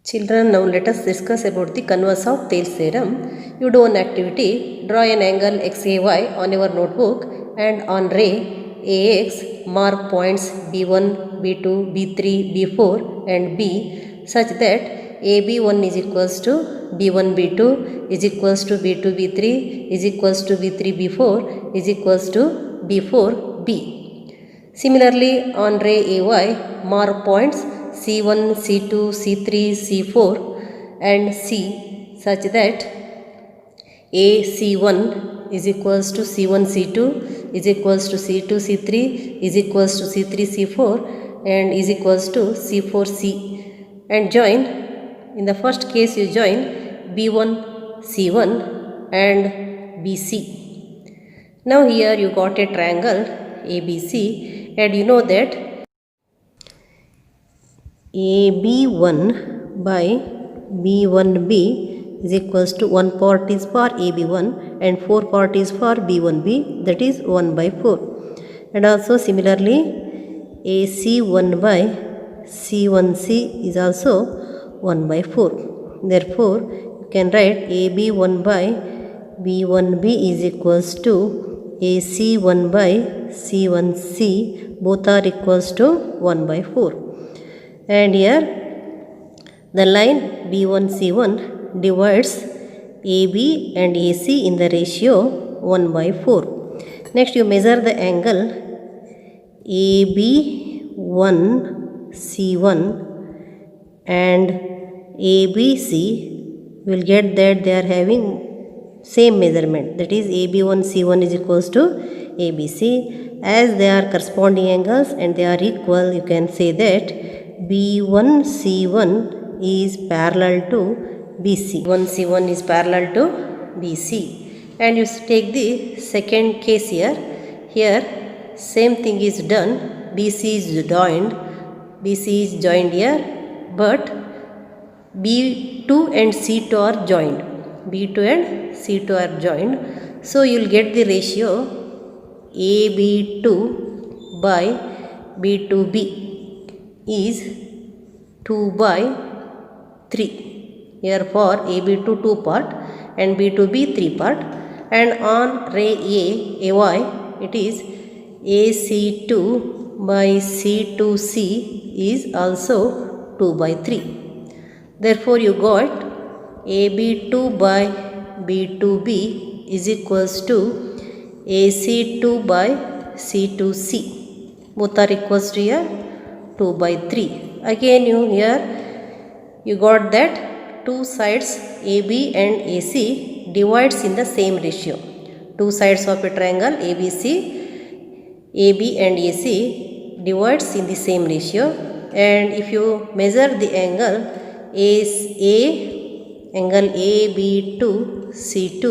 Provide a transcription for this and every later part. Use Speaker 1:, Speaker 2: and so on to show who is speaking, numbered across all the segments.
Speaker 1: Children, now let us discuss about the converse of Thales theorem. You do one activity, draw an angle XAY on your notebook and on ray AX mark points B1, B2, B3, B4 and B such that AB1 is equals to B1, B2 is equals to B2, B3 is equals to B3, B4 is equals to B4, B. Similarly, on ray AY, mark points C1, C2, C3, C4 and C such that AC1 is equals to C1, C2 is equals to C2, C3 is equals to C3, C4 and is equals to C4, C and join. In the first case you join B1, C1 and BC. Now here you got a triangle ABC and you know that AB1 by B1B is equals to 1 part is for AB1 and 4 part is for B1B, that is 1 by 4. And also similarly AC1 by C1C is also 1 by 4. Therefore you can write AB1 by B1B is equals to AC1 by C1C, both are equals to 1 by 4. And here the line B1C1 divides AB and AC in the ratio 1 by 4. Next you measure the angle AB1C1 and ABC, will get that they are having same measurement, that is AB1C1 is equals to ABC. As they are corresponding angles and they are equal, you can say that B1C1 is parallel to BC. B1C1 is parallel to BC. And you take the second case here. Here same thing is done. BC is joined. BC is joined here, but B2 and C2 are joined. B2 and C2 are joined. So you will get the ratio AB2 by B2B is 2 by 3. Here for AB2 2 part and B2B 3 part, and on ray AY it is AC2 by C2C is also 2 by 3. Therefore you got AB2 by B2B is equals to AC2 by C2C. Both are equals to here 2 by 3. Again you got that two sides AB and AC divides in the same ratio. Two sides of a triangle AB and AC divides in the same ratio. And if you measure the angle angle AB2C2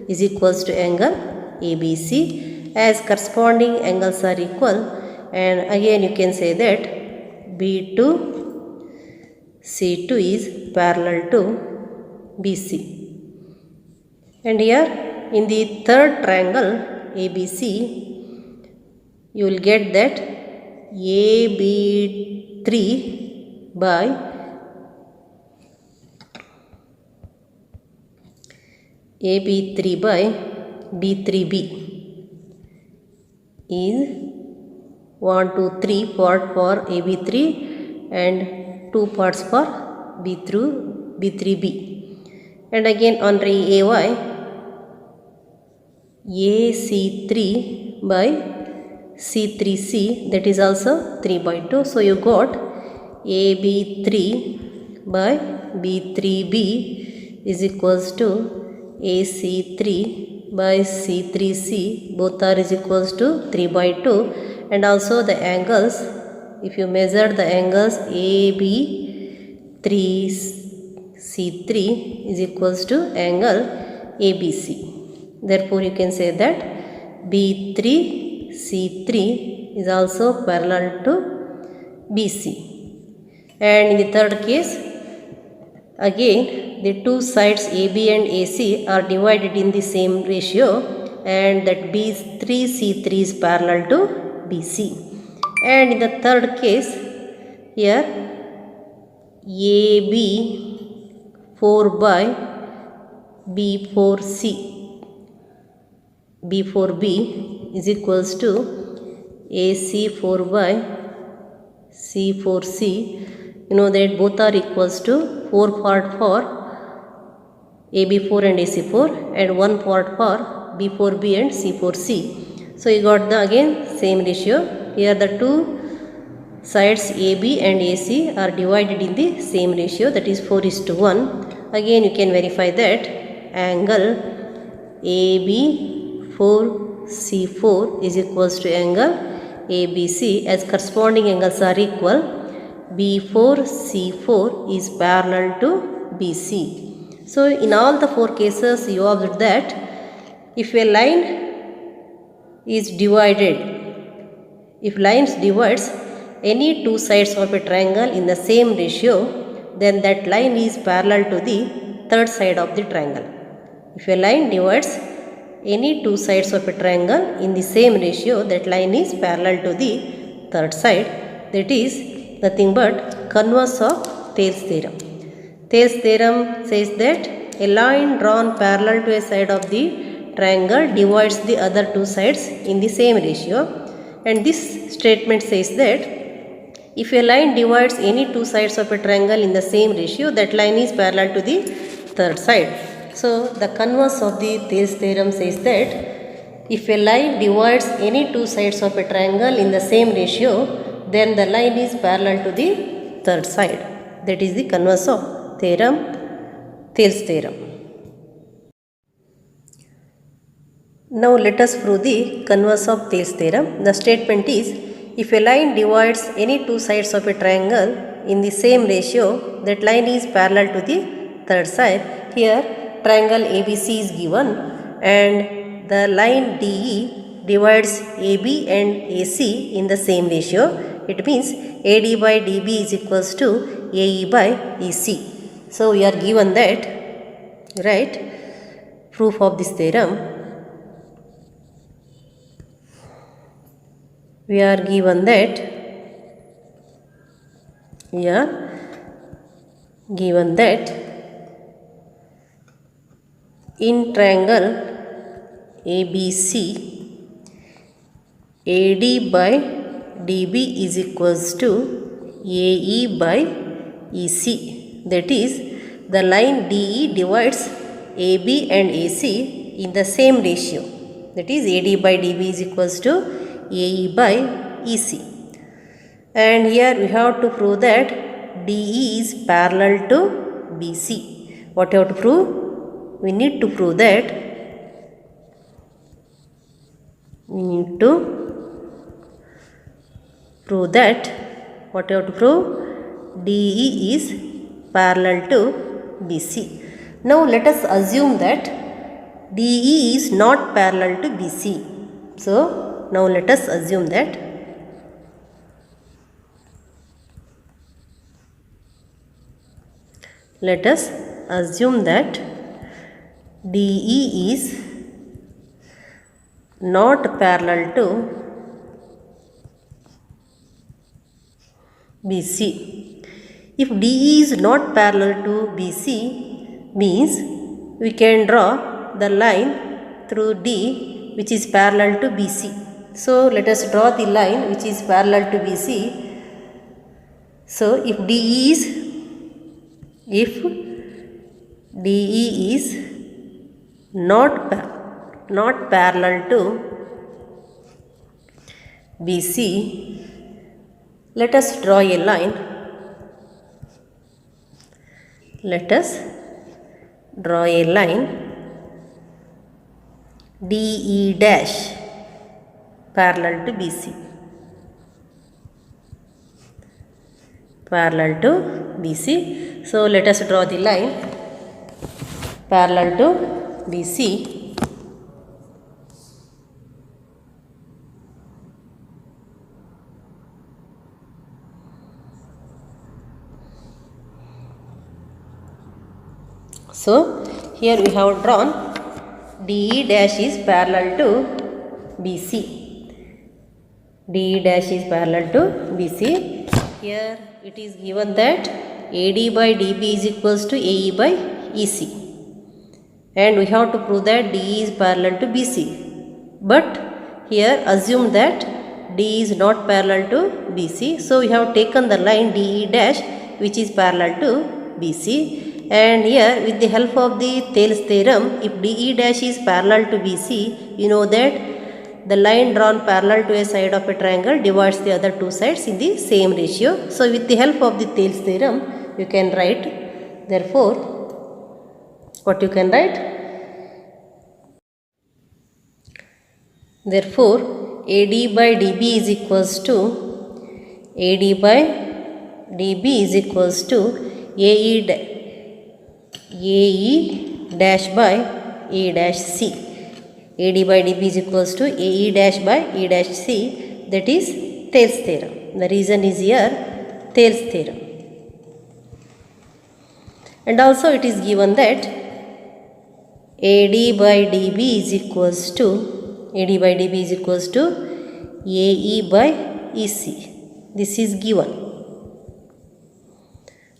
Speaker 1: is equals to angle ABC, as corresponding angles are equal, and again you can say that B2C2 is parallel to BC. And here in the third triangle ABC you will get that AB3 by B3B is 1, 2, 3 part for AB3 and 2 parts for B3B. And again on ray AY AC3 by C3C, that is also 3 by 2. So you got AB3 by B3B is equals to AC3 by C3C, both are is equals to 3 by 2. And also the angles, if you measure the angles AB3C3 is equals to angle ABC. Therefore you can say that B3C3 is also parallel to BC. And in the third case, again the two sides AB and AC are divided in the same ratio, and that B3C3 is parallel to BC. And in the third case, here AB4 by B4C. B4B is equals to AC4 by C4C. You know that both are equals to 4 part for AB4 and AC4 and 1 part for B4B and C4C. So you got the again same ratio. Here the two sides AB and AC are divided in the same ratio, that is 4:1. Again you can verify that angle AB4C4 is equals to angle ABC, as corresponding angles are equal. B4C4 is parallel to BC. So in all the four cases you observe that if a line is divided, if lines divides any two sides of a triangle in the same ratio, then that line is parallel to the third side of the triangle. If a line divides any two sides of a triangle in the same ratio, that line is parallel to the third side. That is nothing but converse of Thales theorem. Thales theorem says that a line drawn parallel to a side of the triangle divides the other two sides in the same ratio, and this statement says that if a line divides any two sides of a triangle in the same ratio, that line is parallel to the third side. So the converse of the Thales theorem says that if a line divides any two sides of a triangle in the same ratio, then the line is parallel to the third side. That is the converse of theorem, Thales theorem. Now let us prove the converse of Thales theorem. The statement is, if a line divides any two sides of a triangle in the same ratio, that line is parallel to the third side. Here triangle ABC is given and the line DE divides AB and AC in the same ratio. It means AD by DB is equals to AE by EC. So we are given that, right? Proof of this theorem. We are given that in triangle ABC, AD by DB is equals to AE by EC. That is, the line DE divides AB and AC in the same ratio. That is, AD by DB is equals to AE by EC. And here we have to prove that DE is parallel to BC. What you have to prove? We need to prove that what you have to prove? DE is parallel to BC. Now let us assume that DE is not parallel to BC. So now let us assume that DE is not parallel to BC. If DE is not parallel to BC, means we can draw the line through D which is parallel to BC. So let us draw the line which is parallel to BC. So if DE is not parallel to BC, let us draw a line. DE dash parallel to BC. So let us draw the line parallel to BC. So here we have drawn DE dash is parallel to BC. DE dash is parallel to BC. Here it is given that AD by DB is equals to AE by EC. And we have to prove that DE is parallel to BC. But here assume that DE is not parallel to BC. So we have taken the line DE dash which is parallel to BC. And here with the help of the Thales theorem, if DE dash is parallel to BC, you know that the line drawn parallel to a side of a triangle divides the other two sides in the same ratio. So with the help of the Thales theorem, you can write, therefore, what you can write? Therefore, AD by DB is equals to AD by DB is equals to AE dash by A dash C. AD by DB is equals to AE dash by E dash C, that is Thales theorem. The reason is here Thales theorem. And also it is given that AD by DB is equals to AE by EC. This is given.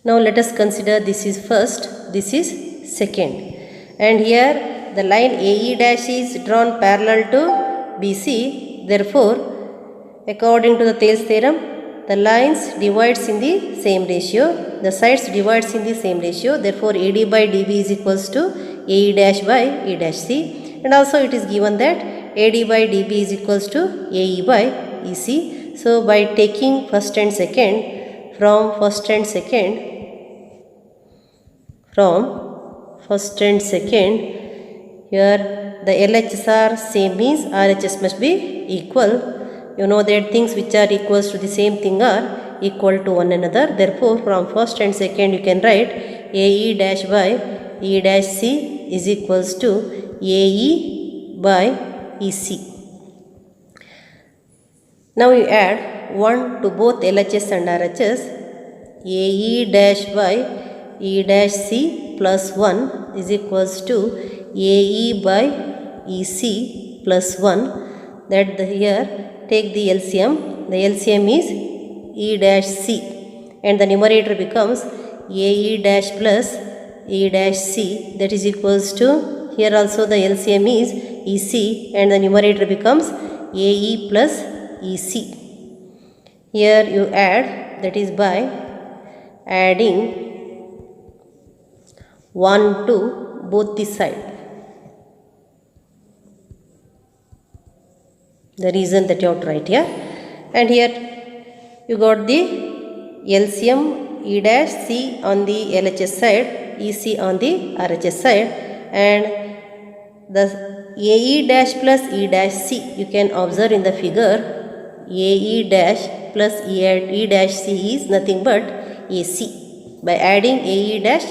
Speaker 1: Now let us consider this is first, this is second. And here the line AE dash is drawn parallel to BC. Therefore, according to the Thales theorem, the lines divides in the same ratio. The sides divides in the same ratio. Therefore, AD by DB is equals to AE dash by E dash C. And also it is given that AD by DB is equals to AE by EC. So by taking first and second, from first and second, here the LHS are same, means RHS must be equal. You know that things which are equals to the same thing are equal to one another. Therefore, from first and second you can write AE dash by E dash C is equals to AE by EC. Now you add 1 to both LHS and RHS. AE dash by E dash C plus 1 is equals to AE by EC plus 1. That here take the LCM. The LCM is E dash C, and the numerator becomes AE dash plus E dash C, that is equals to, here also the LCM is EC and the numerator becomes AE plus EC. Here you add, that is by adding 1 to both the side. The reason that you have to write here. And here you got the LCM E dash C on the LHS side, EC on the RHS side, and the AE dash plus E dash C, you can observe in the figure, AE dash plus E dash C is nothing but AC. By adding AE dash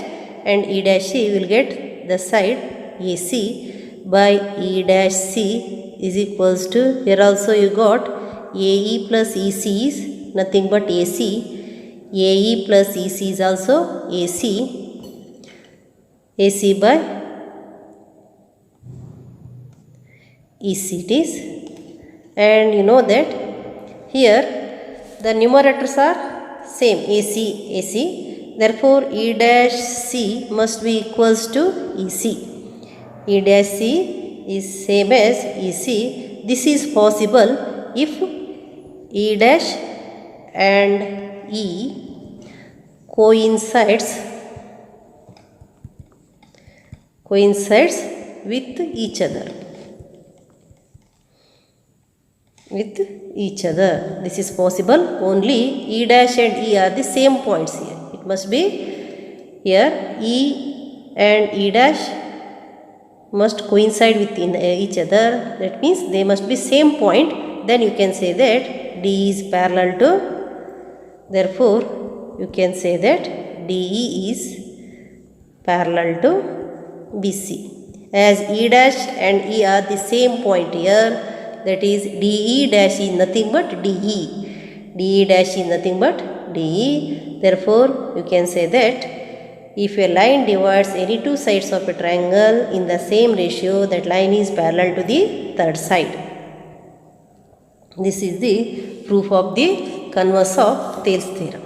Speaker 1: and E dash C, you will get the side AC by E dash C is equals to, here also you got AE plus EC is nothing but AC. AE plus EC is also AC. AC by EC it is. And you know that here the numerators are same, AC, AC. Therefore, E dash C must be equals to EC. E dash C is same as EC. This is possible if E dash and E coincides with each other. This is possible only E dash and E are the same points here. It must be here E and E dash must coincide with each other. That means they must be same point. Then you can say that D is parallel to, therefore you can say that DE is parallel to BC. As E dash and E are the same point here, that is DE dash is nothing but DE. DE dash is nothing but DE. Therefore, you can say that if a line divides any two sides of a triangle in the same ratio, that line is parallel to the third side. This is the proof of the converse of Thales theorem.